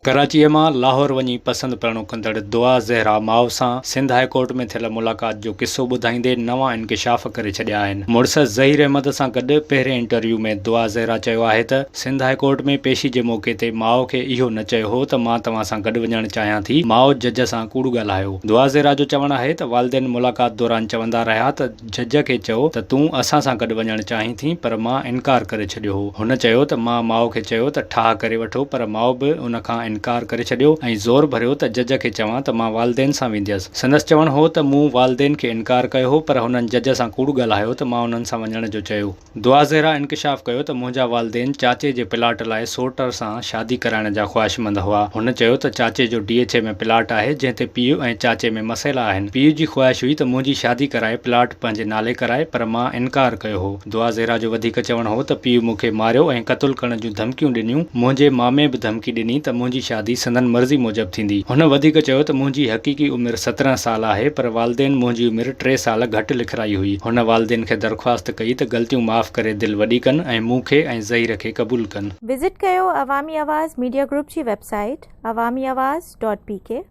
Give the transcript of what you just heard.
कराची मां लाहौर वञी पसंद पिणो कंदड़ दुआ ज़हरा माउ सां सिंध हाई कोर्ट में थियल मुलाक़ात जो किस्सो ॿुधाईंदे नवां इंकिशाफ़ करे छॾिया आहिनि। मुड़ुस ज़हीर अहमद सां गॾु पहिरें इंटरव्यू में दुआ ज़हरा चयो आहे त सिंध हाई कोर्ट में पेशी जे मौक़े ते माउ खे इहो न चयो हो त मां तव्हां सां गॾु वञणु चाहियां थी। माउ जज सां कूड़ु ॻाल्हायो। दुआ ज़हरा जो चवणु आहे त वालिदैन मुलाक़ात दौरान चवंदा रहिया त जज खे चयो त तूं असां सां गॾु वञणु चाहीं थी, पर मां इनकार करे छॾियो हो। हुन चयो त मां माउ खे चयो त ठाह करे वठो, पर माउ बि उन खां इनकार करे छॾियो ऐं ज़ोर भरियो त जज खे चवां त मां वालिदैन सां वेंदी हुयसि। संदसि चवणु हो त मूं वालिदैन खे इनकार कयो हो, पर हुननि जज सां कूड़ु ॻाल्हायो त मां उन्हनि सां वञण जो चयो। दुआ ज़हरा इंकिशाफ़ कयो त मुंहिंजा वालिदैन चाचे जे प्लाट लाइ सोटर सां शादी कराइण जा ख़्वाहिशमंद हुआ। हुन चयो त चाचे जो DHA में प्लाट आहे जंहिं ते पीउ ऐं चाचे में मसइला आहिनि। पीउ जी ख़्वाहिश हुई त मुंहिंजी शादी कराए प्लाट पंहिंजे नाले कराए, पर मां इनकार कयो हो। दुआ ज़हरा जो वधीक चवणु हो त पीउ मूंखे मारियो ऐं क़त्ल करण जूं धमकियूं ॾिनियूं। मुंहिंजे मामे बि धमकी ॾिनी त मुंहिंजी शादी संदन मर्ज़ी मूजब थींदी। हुन वधीक चयो त मुंहिंजी हक़ीक़ी उमिरि 17 साल आहे, पर वालिदैन मुंहिंजी उमिरि 3 साल घटि लिखराई हुई। हुन वालिदैन खे दरख़्वास्त कई त ग़लतियूं माफ़ करे दिलि वॾी कनि ऐं मूंखे ऐं ज़हीर खे क़बूल कनि। विज़िट कयो अवामी आवाज़ मीडिया ग्रुप जी वेबसाइट awamiawaz.pk।